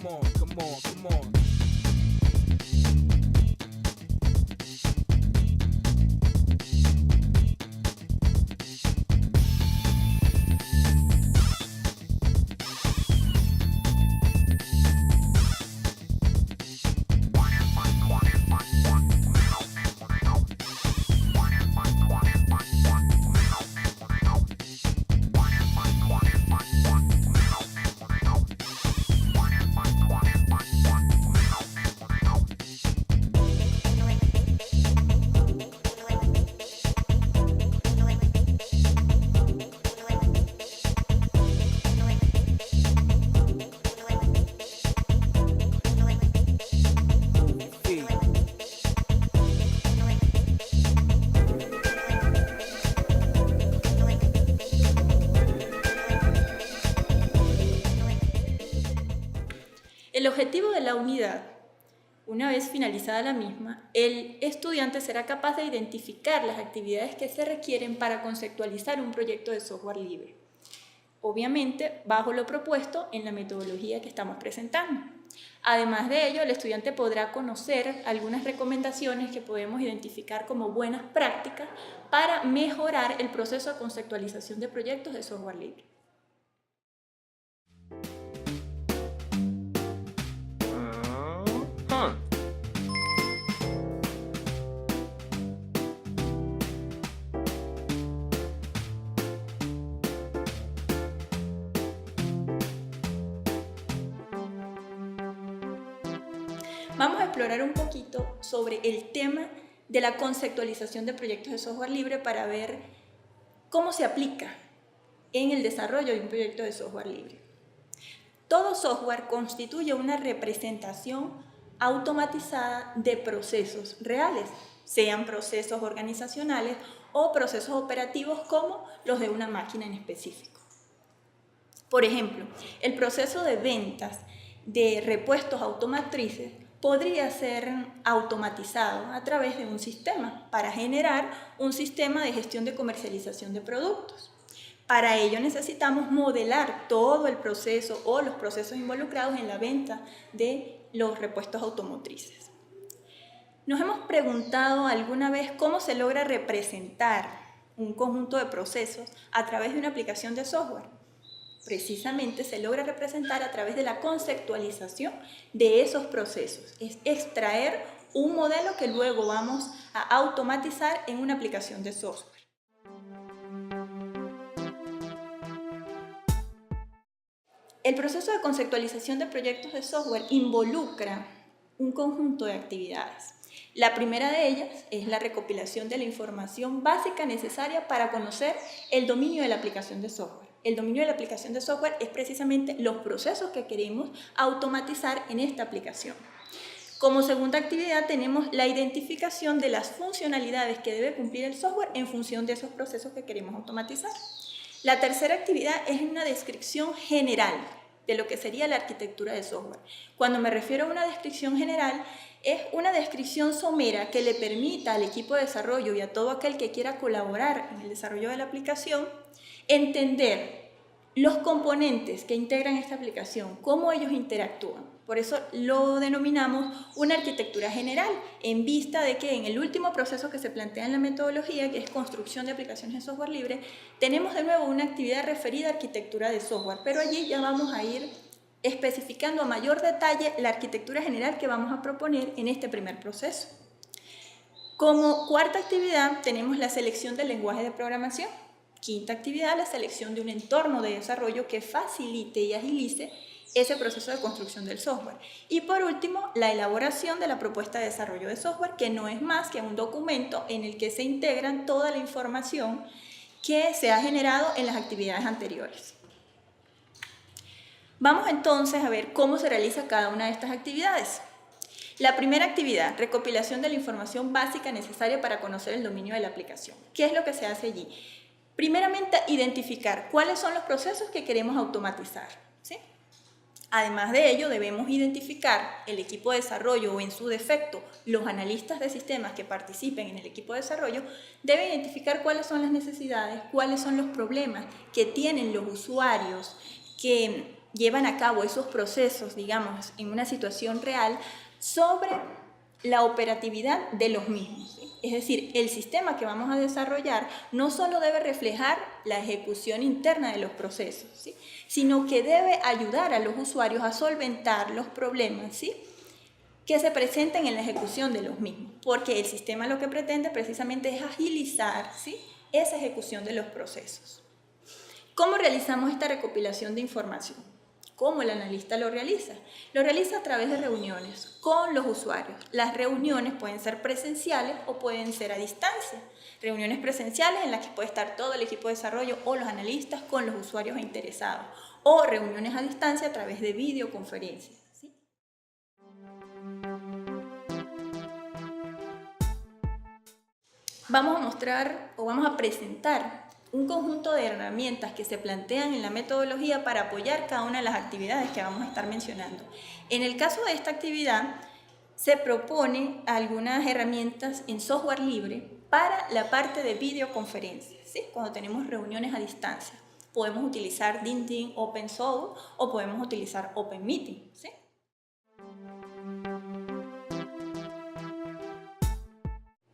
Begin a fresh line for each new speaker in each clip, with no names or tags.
on, come on, come on.
El objetivo de la unidad, una vez finalizada la misma, el estudiante será capaz de identificar las actividades que se requieren para conceptualizar un proyecto de software libre. Obviamente, bajo lo propuesto en la metodología que estamos presentando. Además de ello, el estudiante podrá conocer algunas recomendaciones que podemos identificar como buenas prácticas para mejorar el proceso de conceptualización de proyectos de software libre. Vamos a explorar un poquito sobre el tema de la conceptualización de proyectos de software libre para ver cómo se aplica en el desarrollo de un proyecto de software libre. Todo software constituye una representación automatizada de procesos reales, sean procesos organizacionales o procesos operativos como los de una máquina en específico. Por ejemplo, el proceso de ventas de repuestos automotrices podría ser automatizado a través de un sistema para generar un sistema de gestión de comercialización de productos. Para ello necesitamos modelar todo el proceso o los procesos involucrados en la venta de los repuestos automotrices. ¿Nos hemos preguntado alguna vez cómo se logra representar un conjunto de procesos a través de una aplicación de software? Precisamente se logra representar a través de la conceptualización de esos procesos. Es extraer un modelo que luego vamos a automatizar en una aplicación de software. El proceso de conceptualización de proyectos de software involucra un conjunto de actividades. La primera de ellas es la recopilación de la información básica necesaria para conocer el dominio de la aplicación de software. El dominio de la aplicación de software es precisamente los procesos que queremos automatizar en esta aplicación. Como segunda actividad tenemos la identificación de las funcionalidades que debe cumplir el software en función de esos procesos que queremos automatizar. La tercera actividad es una descripción general de lo que sería la arquitectura de software. Cuando me refiero a una descripción general, es una descripción somera que le permita al equipo de desarrollo y a todo aquel que quiera colaborar en el desarrollo de la aplicación entender los componentes que integran esta aplicación, cómo ellos interactúan. Por eso lo denominamos una arquitectura general, en vista de que en el último proceso que se plantea en la metodología, que es construcción de aplicaciones de software libre, tenemos de nuevo una actividad referida a arquitectura de software, pero allí ya vamos a ir especificando a mayor detalle la arquitectura general que vamos a proponer en este primer proceso. Como cuarta actividad tenemos la selección del lenguaje de programación. Quinta actividad, la selección de un entorno de desarrollo que facilite y agilice ese proceso de construcción del software. Y por último, la elaboración de la propuesta de desarrollo de software, que no es más que un documento en el que se integran toda la información que se ha generado en las actividades anteriores. Vamos entonces a ver cómo se realiza cada una de estas actividades. La primera actividad, recopilación de la información básica necesaria para conocer el dominio de la aplicación. ¿Qué es lo que se hace allí? Primeramente, identificar cuáles son los procesos que queremos automatizar, ¿sí? Además de ello, debemos identificar el equipo de desarrollo o, en su defecto, los analistas de sistemas que participen en el equipo de desarrollo deben identificar cuáles son las necesidades, cuáles son los problemas que tienen los usuarios que llevan a cabo esos procesos, digamos, en una situación real, sobre la operatividad de los mismos, ¿sí? Es decir, el sistema que vamos a desarrollar no solo debe reflejar la ejecución interna de los procesos, ¿sí? Sino que debe ayudar a los usuarios a solventar los problemas, ¿sí?, que se presenten en la ejecución de los mismos, porque el sistema lo que pretende precisamente es agilizar, ¿sí?, esa ejecución de los procesos. ¿Cómo realizamos esta recopilación de información? ¿Cómo el analista lo realiza? Lo realiza a través de reuniones con los usuarios. Las reuniones pueden ser presenciales o pueden ser a distancia. Reuniones presenciales en las que puede estar todo el equipo de desarrollo o los analistas con los usuarios interesados. O reuniones a distancia a través de videoconferencias, ¿sí? Vamos a mostrar o vamos a presentar un conjunto de herramientas que se plantean en la metodología para apoyar cada una de las actividades que vamos a estar mencionando. En el caso de esta actividad, se propone algunas herramientas en software libre para la parte de videoconferencias, ¿sí?, cuando tenemos reuniones a distancia. Podemos utilizar DinDin OpenSoul o podemos utilizar OpenMeeting, ¿sí?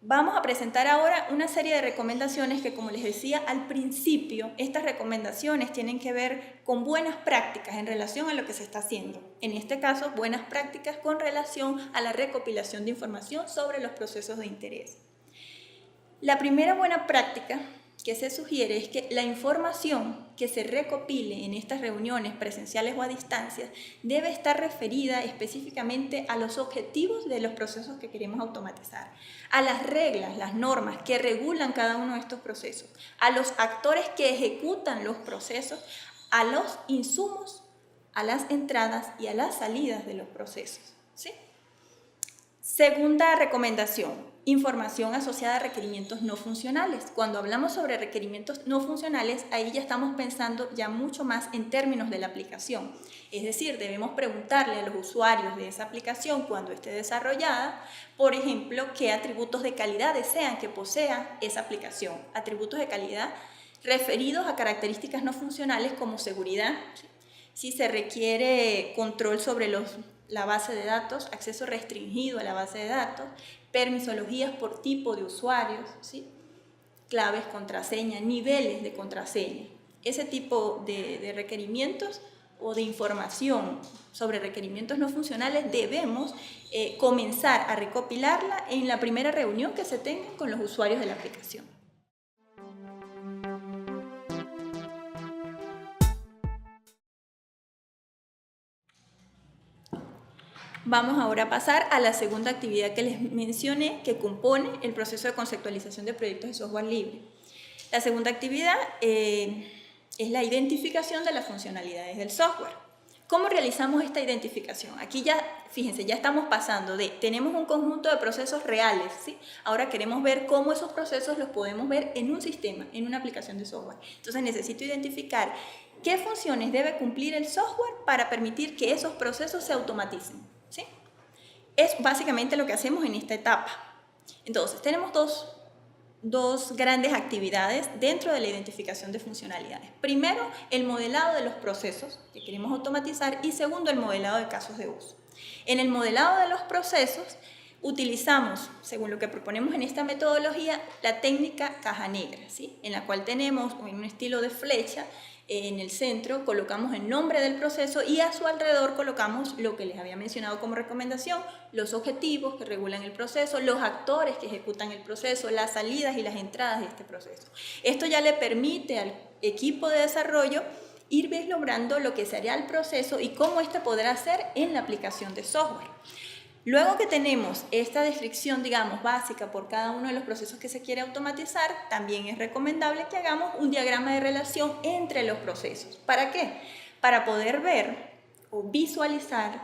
Vamos a presentar ahora una serie de recomendaciones que, como les decía al principio, estas recomendaciones tienen que ver con buenas prácticas en relación a lo que se está haciendo. En este caso, buenas prácticas con relación a la recopilación de información sobre los procesos de interés. La primera buena práctica que se sugiere es que la información que se recopile en estas reuniones presenciales o a distancia debe estar referida específicamente a los objetivos de los procesos que queremos automatizar, a las reglas, las normas que regulan cada uno de estos procesos, a los actores que ejecutan los procesos, a los insumos, a las entradas y a las salidas de los procesos, ¿sí? Segunda recomendación. Información asociada a requerimientos no funcionales. Cuando hablamos sobre requerimientos no funcionales, ahí ya estamos pensando ya mucho más en términos de la aplicación. Es decir, debemos preguntarle a los usuarios de esa aplicación cuando esté desarrollada, por ejemplo, qué atributos de calidad desean que posea esa aplicación. Atributos de calidad referidos a características no funcionales como seguridad, ¿sí?, si se requiere control sobre la base de datos, acceso restringido a la base de datos, permisologías por tipo de usuarios, ¿sí?, claves, contraseña, niveles de contraseña. Ese tipo de requerimientos o de información sobre requerimientos no funcionales debemos comenzar a recopilarla en la primera reunión que se tenga con los usuarios de la aplicación. Vamos ahora a pasar a la segunda actividad que les mencioné, que compone el proceso de conceptualización de proyectos de software libre. La segunda actividad es la identificación de las funcionalidades del software. ¿Cómo realizamos esta identificación? Aquí ya, fíjense, ya estamos pasando de, tenemos un conjunto de procesos reales, ¿sí? Ahora queremos ver cómo esos procesos los podemos ver en un sistema, en una aplicación de software. Entonces necesito identificar qué funciones debe cumplir el software para permitir que esos procesos se automaticen, ¿sí? Es básicamente lo que hacemos en esta etapa. Entonces, tenemos dos grandes actividades dentro de la identificación de funcionalidades. Primero, el modelado de los procesos que queremos automatizar y segundo, el modelado de casos de uso. En el modelado de los procesos utilizamos, según lo que proponemos en esta metodología, la técnica caja negra, ¿sí?, en la cual tenemos en un estilo de flecha. En el centro colocamos el nombre del proceso y a su alrededor colocamos lo que les había mencionado como recomendación, los objetivos que regulan el proceso, los actores que ejecutan el proceso, las salidas y las entradas de este proceso. Esto ya le permite al equipo de desarrollo ir vislumbrando lo que sería el proceso y cómo éste podrá ser en la aplicación de software. Luego que tenemos esta descripción, digamos, básica por cada uno de los procesos que se quiere automatizar, también es recomendable que hagamos un diagrama de relación entre los procesos. ¿Para qué? Para poder ver o visualizar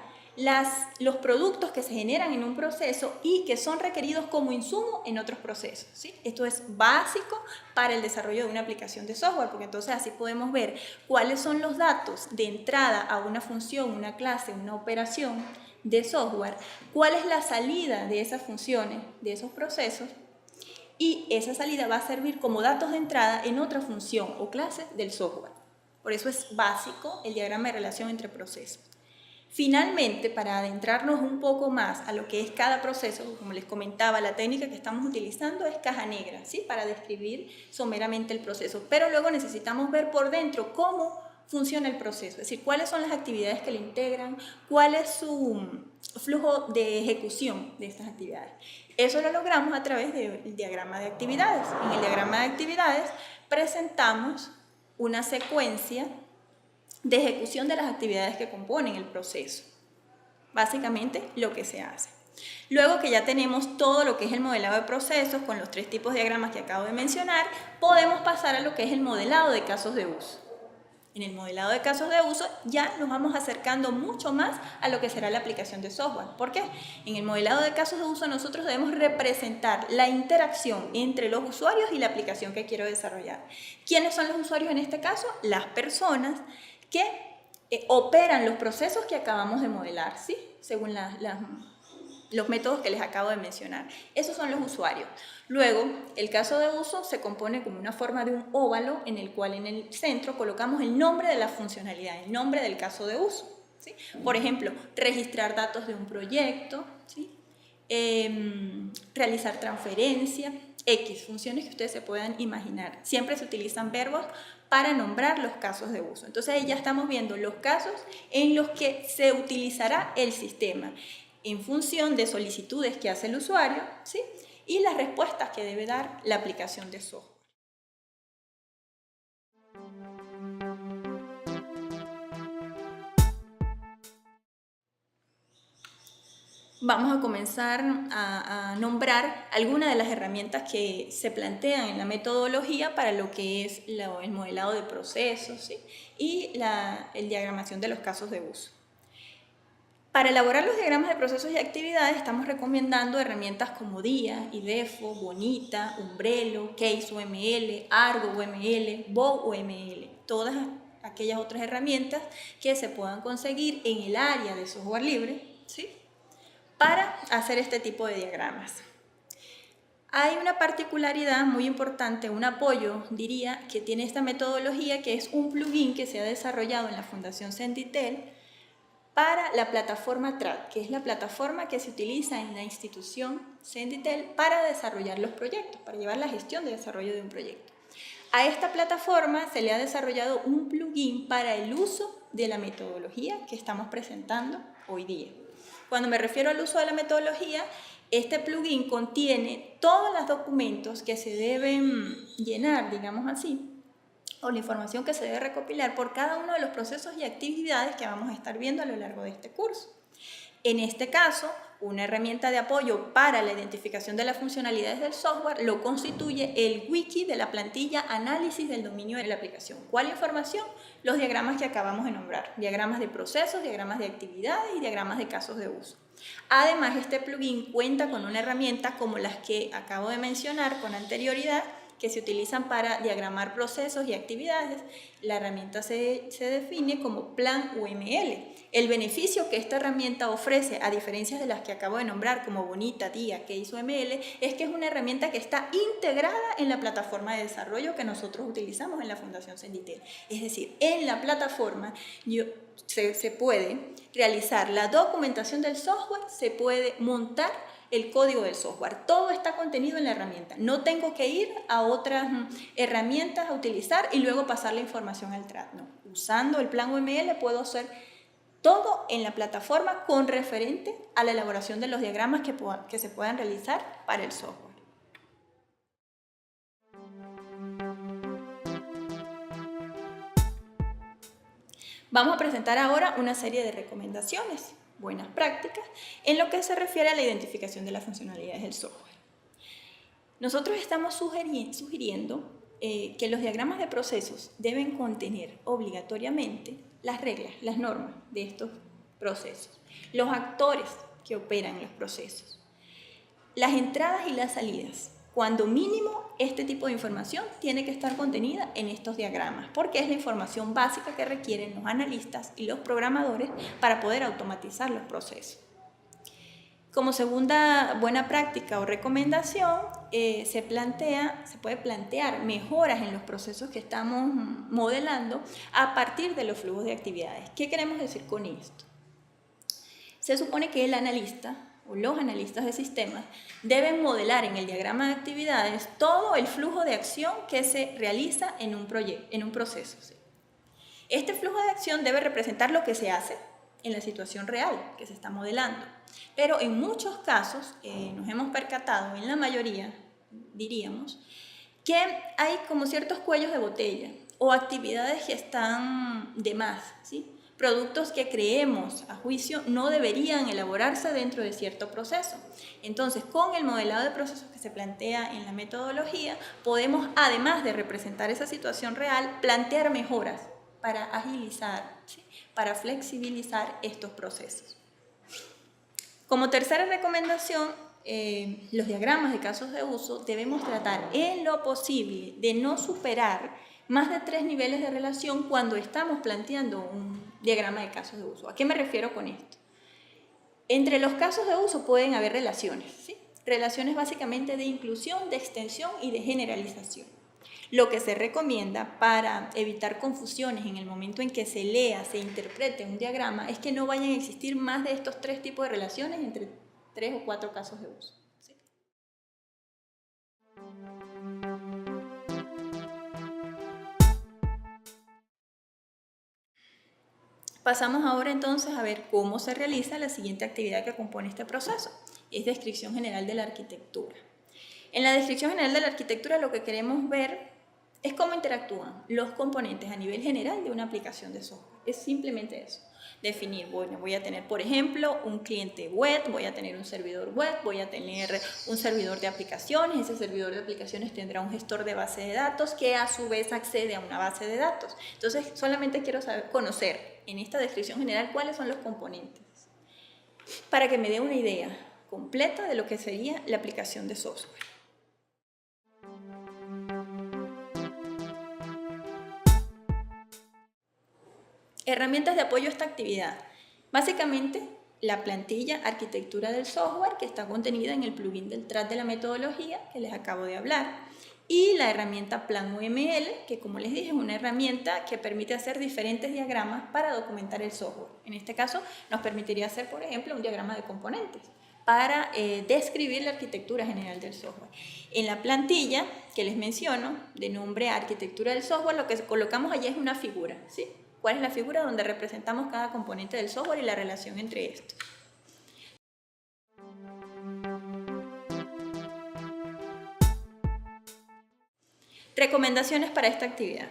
los productos que se generan en un proceso y que son requeridos como insumo en otros procesos, ¿sí? Esto es básico para el desarrollo de una aplicación de software, porque entonces así podemos ver cuáles son los datos de entrada a una función, una clase, una operación de software, cuál es la salida de esas funciones, de esos procesos, y esa salida va a servir como datos de entrada en otra función o clase del software. Por eso es básico el diagrama de relación entre procesos. Finalmente, para adentrarnos un poco más a lo que es cada proceso, como les comentaba, la técnica que estamos utilizando es caja negra, ¿sí? Para describir someramente el proceso. Pero luego necesitamos ver por dentro cómo funciona el proceso, es decir, cuáles son las actividades que lo integran, cuál es su flujo de ejecución de estas actividades. Eso lo logramos a través del diagrama de actividades. En el diagrama de actividades presentamos una secuencia de ejecución de las actividades que componen el proceso. Básicamente lo que se hace. Luego que ya tenemos todo lo que es el modelado de procesos con los 3 tipos de diagramas que acabo de mencionar, podemos pasar a lo que es el modelado de casos de uso. En el modelado de casos de uso ya nos vamos acercando mucho más a lo que será la aplicación de software. ¿Por qué? En el modelado de casos de uso nosotros debemos representar la interacción entre los usuarios y la aplicación que quiero desarrollar. ¿Quiénes son los usuarios en este caso? Las personas que operan los procesos que acabamos de modelar, ¿sí? Según los métodos que les acabo de mencionar. Esos son los usuarios. Luego, el caso de uso se compone como una forma de un óvalo en el cual en el centro colocamos el nombre de la funcionalidad, el nombre del caso de uso, ¿sí? Por ejemplo, registrar datos de un proyecto, ¿sí? Realizar transferencia, X, funciones que ustedes se puedan imaginar. Siempre se utilizan verbos para nombrar los casos de uso. Entonces ahí ya estamos viendo los casos en los que se utilizará el sistema en función de solicitudes que hace el usuario, ¿sí? Y las respuestas que debe dar la aplicación de software. Vamos a comenzar a nombrar algunas de las herramientas que se plantean en la metodología para lo que es el modelado de procesos, ¿sí? Y el diagramación de los casos de uso. Para elaborar los diagramas de procesos y actividades estamos recomendando herramientas como DIA, IDEFO, Bonita, Umbrello, Case UML, Argo UML, Bow UML, todas aquellas otras herramientas que se puedan conseguir en el área de software libre, ¿sí? Para hacer este tipo de diagramas. Hay una particularidad muy importante, un apoyo, diría, que tiene esta metodología, que es un plugin que se ha desarrollado en la Fundación Senditel para la plataforma TRAD, que es la plataforma que se utiliza en la institución Senditel para desarrollar los proyectos, para llevar la gestión de desarrollo de un proyecto. A esta plataforma se le ha desarrollado un plugin para el uso de la metodología que estamos presentando hoy día. Cuando me refiero al uso de la metodología, este plugin contiene todos los documentos que se deben llenar, digamos así, o la información que se debe recopilar por cada uno de los procesos y actividades que vamos a estar viendo a lo largo de este curso. En este caso, una herramienta de apoyo para la identificación de las funcionalidades del software lo constituye el wiki de la plantilla Análisis del dominio de la aplicación. ¿Cuál información? Los diagramas que acabamos de nombrar, diagramas de procesos, diagramas de actividades y diagramas de casos de uso. Además, este plugin cuenta con una herramienta como las que acabo de mencionar con anterioridad, que se utilizan para diagramar procesos y actividades. La herramienta se define como Plan UML. El beneficio que esta herramienta ofrece, a diferencia de las que acabo de nombrar como Bonita, DIA, Case UML, es que es una herramienta que está integrada en la plataforma de desarrollo que nosotros utilizamos en la Fundación Senditel. Es decir, en la plataforma se puede realizar la documentación del software, se puede montar el código del software. Todo está contenido en la herramienta. No tengo que ir a otras herramientas a utilizar y luego pasar la información al TRAD. No. Usando el plan UML puedo hacer todo en la plataforma con referente a la elaboración de los diagramas que se puedan realizar para el software. Vamos a presentar ahora una serie de recomendaciones, buenas prácticas, en lo que se refiere a la identificación de las funcionalidades del software. Nosotros estamos sugiriendo que los diagramas de procesos deben contener obligatoriamente las reglas, las normas de estos procesos, los actores que operan los procesos, las entradas y las salidas. Cuando mínimo, este tipo de información tiene que estar contenida en estos diagramas, porque es la información básica que requieren los analistas y los programadores para poder automatizar los procesos. Como segunda buena práctica o recomendación, se puede plantear mejoras en los procesos que estamos modelando a partir de los flujos de actividades. ¿Qué queremos decir con esto? Se supone que el analista o los analistas de sistemas deben modelar en el diagrama de actividades todo el flujo de acción que se realiza en un proceso. ¿Sí? Este flujo de acción debe representar lo que se hace en la situación real que se está modelando. Pero en muchos casos nos hemos percatado, en la mayoría, diríamos, que hay como ciertos cuellos de botella o actividades que están de más, ¿sí? Productos que creemos a juicio no deberían elaborarse dentro de cierto proceso. Entonces, con el modelado de procesos que se plantea en la metodología, podemos, además de representar esa situación real, plantear mejoras para agilizar, ¿sí? Para flexibilizar estos procesos. Como tercera recomendación, los diagramas de casos de uso debemos tratar en lo posible de no superar más de 3 niveles de relación cuando estamos planteando un diagrama de casos de uso. ¿A qué me refiero con esto? Entre los casos de uso pueden haber relaciones, ¿sí? Relaciones básicamente de inclusión, de extensión y de generalización. Lo que se recomienda para evitar confusiones en el momento en que se lea, se interprete un diagrama, es que no vayan a existir más de estos 3 tipos de relaciones entre 3 o 4 casos de uso. ¿Sí? Pasamos ahora entonces a ver cómo se realiza la siguiente actividad que compone este proceso. Es descripción general de la arquitectura. En la descripción general de la arquitectura lo que queremos ver es cómo interactúan los componentes a nivel general de una aplicación de software. Es simplemente eso. Definir, bueno, voy a tener, por ejemplo, un cliente web, voy a tener un servidor web, voy a tener un servidor de aplicaciones, ese servidor de aplicaciones tendrá un gestor de base de datos que a su vez accede a una base de datos. Entonces, solamente quiero conocer en esta descripción general cuáles son los componentes para que me dé una idea completa de lo que sería la aplicación de software. Herramientas de apoyo a esta actividad. Básicamente, la plantilla arquitectura del software que está contenida en el plugin del TRAD de la metodología que les acabo de hablar. Y la herramienta Plan UML, que como les dije es una herramienta que permite hacer diferentes diagramas para documentar el software. En este caso nos permitiría hacer, por ejemplo, un diagrama de componentes para describir la arquitectura general del software. En la plantilla que les menciono, de nombre arquitectura del software, lo que colocamos allí es una figura, ¿sí? ¿Cuál es la figura donde representamos cada componente del software y la relación entre estos? Recomendaciones para esta actividad.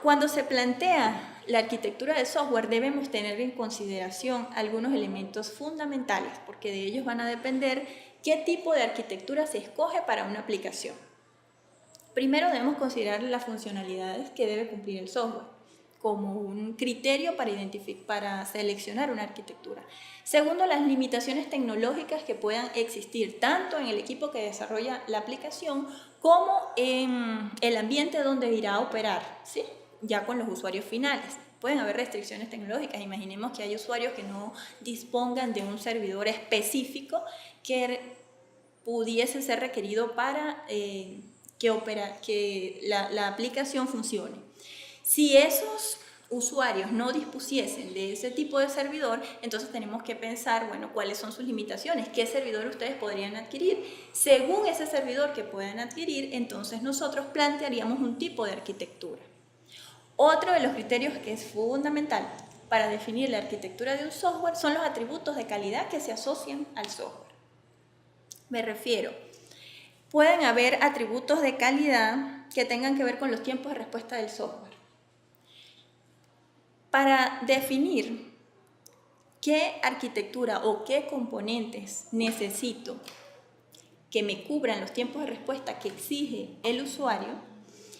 Cuando se plantea la arquitectura del software debemos tener en consideración algunos elementos fundamentales porque de ellos van a depender qué tipo de arquitectura se escoge para una aplicación. Primero debemos considerar las funcionalidades que debe cumplir el software como un criterio para seleccionar una arquitectura. Segundo, las limitaciones tecnológicas que puedan existir tanto en el equipo que desarrolla la aplicación como en el ambiente donde irá a operar, ¿sí? Ya con los usuarios finales. Pueden haber restricciones tecnológicas. Imaginemos que hay usuarios que no dispongan de un servidor específico que pudiese ser requerido para que la aplicación funcione. Si esos usuarios no dispusiesen de ese tipo de servidor, entonces tenemos que pensar, bueno, cuáles son sus limitaciones, qué servidor ustedes podrían adquirir. Según ese servidor que puedan adquirir, entonces nosotros plantearíamos un tipo de arquitectura. Otro de los criterios que es fundamental para definir la arquitectura de un software son los atributos de calidad que se asocian al software. Me refiero, pueden haber atributos de calidad que tengan que ver con los tiempos de respuesta del software. Para definir qué arquitectura o qué componentes necesito que me cubran los tiempos de respuesta que exige el usuario,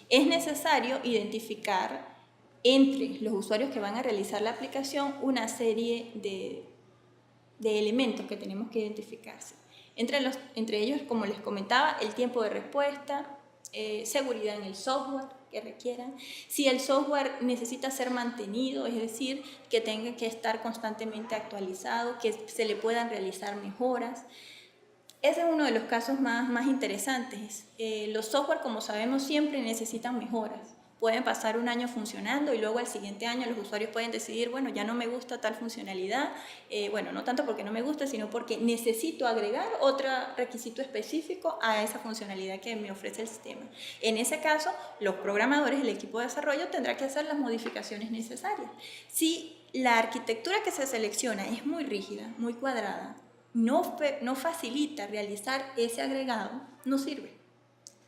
es necesario identificar entre los usuarios que van a realizar la aplicación una serie de elementos que tenemos que identificarse. Entre ellos, como les comentaba, el tiempo de respuesta, seguridad en el software que requieran, si el software necesita ser mantenido, es decir, que tenga que estar constantemente actualizado, que se le puedan realizar mejoras. Ese es uno de los casos más interesantes. Los software, como sabemos, siempre necesitan mejoras. Pueden pasar un año funcionando y luego al siguiente año los usuarios pueden decidir, bueno, ya no me gusta tal funcionalidad, bueno, no tanto porque no me gusta, sino porque necesito agregar otro requisito específico a esa funcionalidad que me ofrece el sistema. En ese caso, los programadores, el equipo de desarrollo, tendrá que hacer las modificaciones necesarias. Si la arquitectura que se selecciona es muy rígida, muy cuadrada, no facilita realizar ese agregado, no sirve.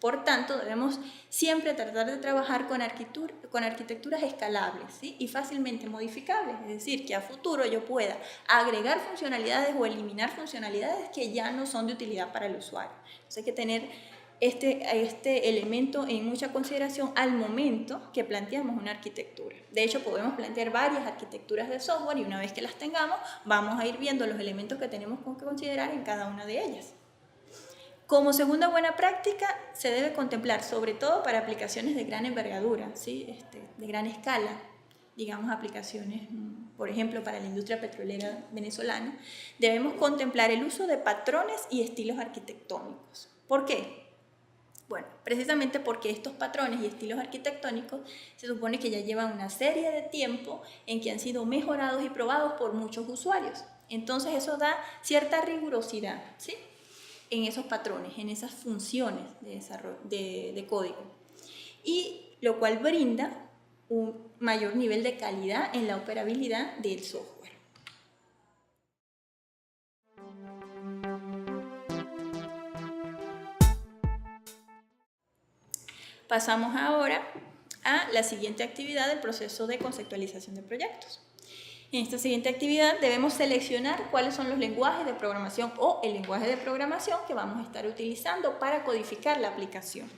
Por tanto, debemos siempre tratar de trabajar con arquitecturas escalables, ¿sí? Y fácilmente modificables, es decir, que a futuro yo pueda agregar funcionalidades o eliminar funcionalidades que ya no son de utilidad para el usuario. Entonces hay que tener este elemento en mucha consideración al momento que planteamos una arquitectura. De hecho, podemos plantear varias arquitecturas de software y una vez que las tengamos, vamos a ir viendo los elementos que tenemos que considerar en cada una de ellas. Como segunda buena práctica, se debe contemplar, sobre todo para aplicaciones de gran envergadura, ¿sí? De gran escala, digamos aplicaciones, por ejemplo, para la industria petrolera venezolana, debemos contemplar el uso de patrones y estilos arquitectónicos. ¿Por qué? Bueno, precisamente porque estos patrones y estilos arquitectónicos se supone que ya llevan una serie de tiempo en que han sido mejorados y probados por muchos usuarios. Entonces eso da cierta rigurosidad, ¿sí? En esos patrones, en esas funciones de desarrollo, de código, y lo cual brinda un mayor nivel de calidad en la operabilidad del software. Pasamos ahora a la siguiente actividad del proceso de conceptualización de proyectos. En esta siguiente actividad debemos seleccionar cuáles son los lenguajes de programación o el lenguaje de programación que vamos a estar utilizando para codificar la aplicación.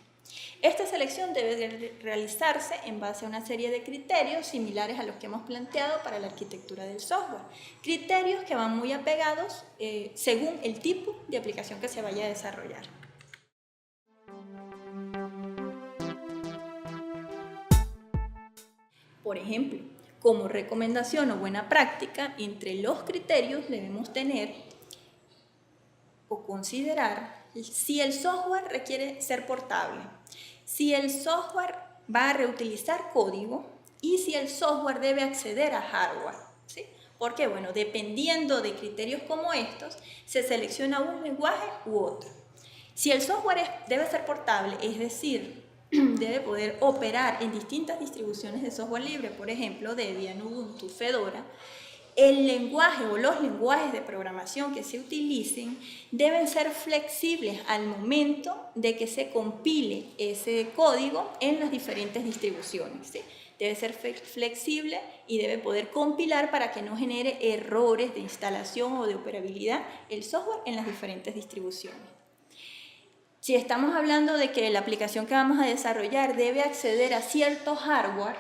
Esta selección debe realizarse en base a una serie de criterios similares a los que hemos planteado para la arquitectura del software. Criterios que van muy apegados según el tipo de aplicación que se vaya a desarrollar. Por ejemplo, como recomendación o buena práctica, entre los criterios debemos tener o considerar si el software requiere ser portable, si el software va a reutilizar código y si el software debe acceder a hardware, ¿sí? Porque, bueno, dependiendo de criterios como estos, se selecciona un lenguaje u otro. Si el software debe ser portable, es decir, debe poder operar en distintas distribuciones de software libre, por ejemplo, Debian, Ubuntu, Fedora, el lenguaje o los lenguajes de programación que se utilicen deben ser flexibles al momento de que se compile ese código en las diferentes distribuciones, ¿sí? Debe ser flexible y debe poder compilar para que no genere errores de instalación o de operabilidad el software en las diferentes distribuciones. Si estamos hablando de que la aplicación que vamos a desarrollar debe acceder a cierto hardware,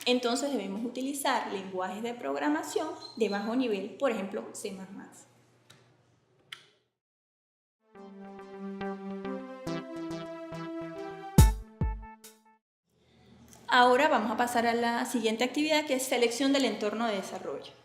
entonces debemos utilizar lenguajes de programación de bajo nivel, por ejemplo, C++. Ahora vamos a pasar a la siguiente actividad, que es selección del entorno de desarrollo.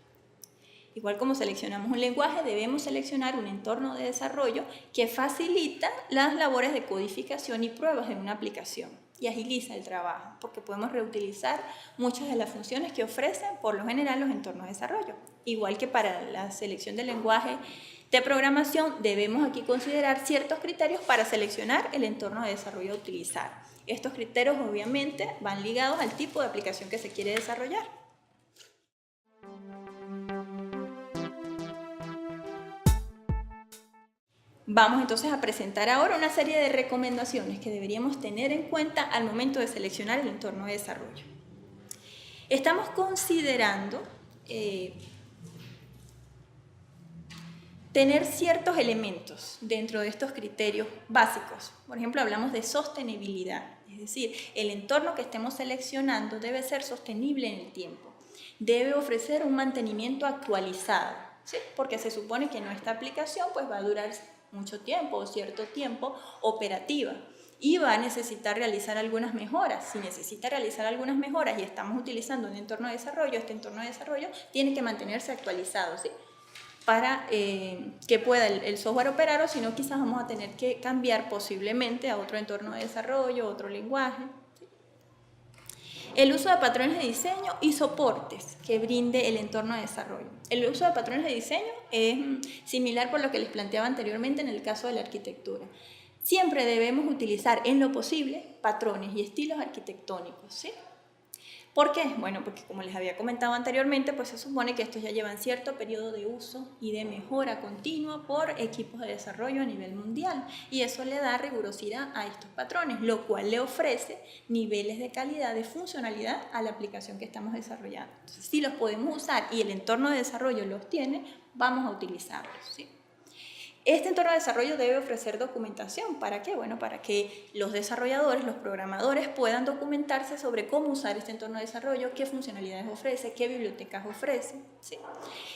Igual como seleccionamos un lenguaje, debemos seleccionar un entorno de desarrollo que facilita las labores de codificación y pruebas de una aplicación y agiliza el trabajo, porque podemos reutilizar muchas de las funciones que ofrecen por lo general los entornos de desarrollo. Igual que para la selección del lenguaje de programación, debemos aquí considerar ciertos criterios para seleccionar el entorno de desarrollo a utilizar. Estos criterios obviamente van ligados al tipo de aplicación que se quiere desarrollar. Vamos entonces a presentar ahora una serie de recomendaciones que deberíamos tener en cuenta al momento de seleccionar el entorno de desarrollo. Estamos considerando tener ciertos elementos dentro de estos criterios básicos. Por ejemplo, hablamos de sostenibilidad, es decir, el entorno que estemos seleccionando debe ser sostenible en el tiempo, debe ofrecer un mantenimiento actualizado, ¿sí? Porque se supone que nuestra aplicación pues, va a durar mucho tiempo o cierto tiempo operativa y va a necesitar realizar algunas mejoras. Si necesita realizar algunas mejoras y estamos utilizando un entorno de desarrollo, este entorno de desarrollo tiene que mantenerse actualizado, ¿sí? Para que pueda el software operar, o si no, quizás vamos a tener que cambiar posiblemente a otro entorno de desarrollo, otro lenguaje. El uso de patrones de diseño y soportes que brinde el entorno de desarrollo. El uso de patrones de diseño es similar por lo que les planteaba anteriormente en el caso de la arquitectura. Siempre debemos utilizar en lo posible patrones y estilos arquitectónicos, ¿sí? ¿Por qué? Bueno, porque como les había comentado anteriormente, pues se supone que estos ya llevan cierto periodo de uso y de mejora continua por equipos de desarrollo a nivel mundial, y eso le da rigurosidad a estos patrones, lo cual le ofrece niveles de calidad, de funcionalidad a la aplicación que estamos desarrollando. Entonces, si los podemos usar y el entorno de desarrollo los tiene, vamos a utilizarlos, ¿sí? Este entorno de desarrollo debe ofrecer documentación. ¿Para qué? Bueno, para que los desarrolladores, los programadores puedan documentarse sobre cómo usar este entorno de desarrollo, qué funcionalidades ofrece, qué bibliotecas ofrece, ¿sí?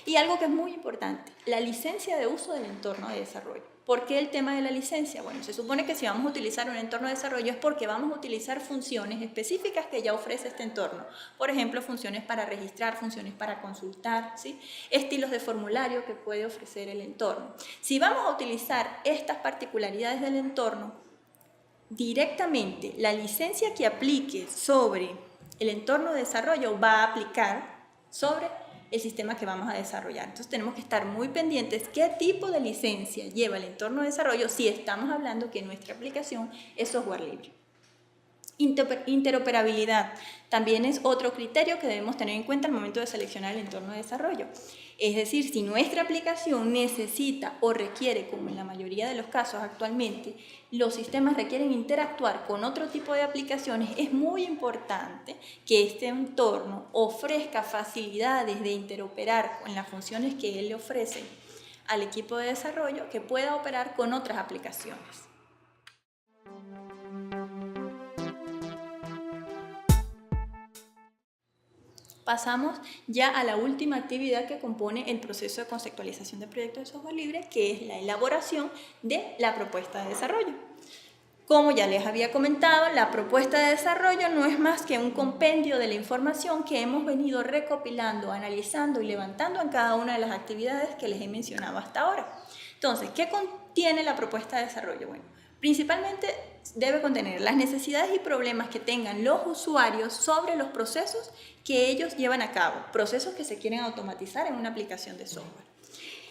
Y algo que es muy importante, la licencia de uso del entorno de desarrollo. ¿Por qué el tema de la licencia? Bueno, se supone que si vamos a utilizar un entorno de desarrollo es porque vamos a utilizar funciones específicas que ya ofrece este entorno. Por ejemplo, funciones para registrar, funciones para consultar, ¿sí? Estilos de formulario que puede ofrecer el entorno. Si vamos a utilizar estas particularidades del entorno, directamente la licencia que aplique sobre el entorno de desarrollo va a aplicar sobre el sistema que vamos a desarrollar. Entonces tenemos que estar muy pendientes qué tipo de licencia lleva el entorno de desarrollo si estamos hablando que nuestra aplicación es software libre. Interoperabilidad también es otro criterio que debemos tener en cuenta al momento de seleccionar el entorno de desarrollo. Es decir, si nuestra aplicación necesita o requiere, como en la mayoría de los casos actualmente, los sistemas requieren interactuar con otro tipo de aplicaciones, es muy importante que este entorno ofrezca facilidades de interoperar con las funciones que él le ofrece al equipo de desarrollo, que pueda operar con otras aplicaciones. Pasamos ya a la última actividad que compone el proceso de conceptualización de proyectos de software libre, que es la elaboración de la propuesta de desarrollo. Como ya les había comentado, la propuesta de desarrollo no es más que un compendio de la información que hemos venido recopilando, analizando y levantando en cada una de las actividades que les he mencionado hasta ahora. Entonces, ¿qué contiene la propuesta de desarrollo? Bueno, principalmente debe contener las necesidades y problemas que tengan los usuarios sobre los procesos que ellos llevan a cabo, procesos que se quieren automatizar en una aplicación de software.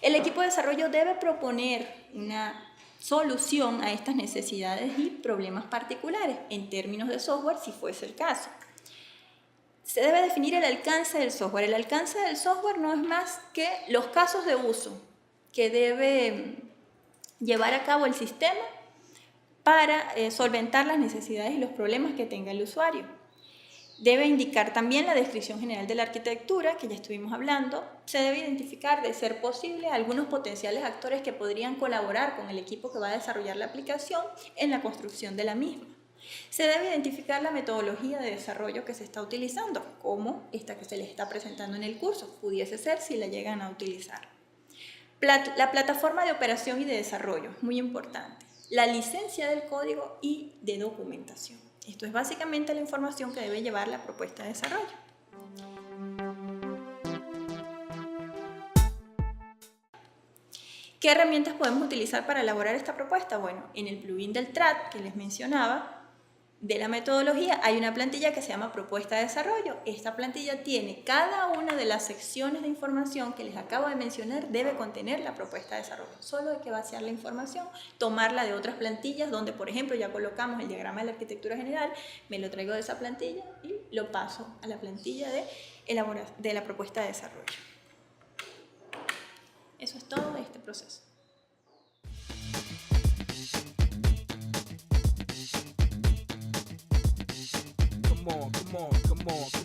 El equipo de desarrollo debe proponer una solución a estas necesidades y problemas particulares en términos de software, si fuese el caso. Se debe definir el alcance del software. El alcance del software no es más que los casos de uso que debe llevar a cabo el sistema para solventar las necesidades y los problemas que tenga el usuario. Debe indicar también la descripción general de la arquitectura, que ya estuvimos hablando. Se debe identificar, de ser posible, algunos potenciales actores que podrían colaborar con el equipo que va a desarrollar la aplicación en la construcción de la misma. Se debe identificar la metodología de desarrollo que se está utilizando, como esta que se les está presentando en el curso, pudiese ser si la llegan a utilizar. La plataforma de operación y de desarrollo, muy importante. La licencia del código y de documentación. Esto es básicamente la información que debe llevar la propuesta de desarrollo. ¿Qué herramientas podemos utilizar para elaborar esta propuesta? Bueno, en el plugin del TRAD que les mencionaba, de la metodología, hay una plantilla que se llama propuesta de desarrollo. Esta plantilla tiene cada una de las secciones de información que les acabo de mencionar, debe contener la propuesta de desarrollo. Solo hay que vaciar la información, tomarla de otras plantillas donde, por ejemplo, ya colocamos el diagrama de la arquitectura general, me lo traigo de esa plantilla y lo paso a la plantilla de la propuesta de desarrollo. Eso es todo de este proceso.
Come on.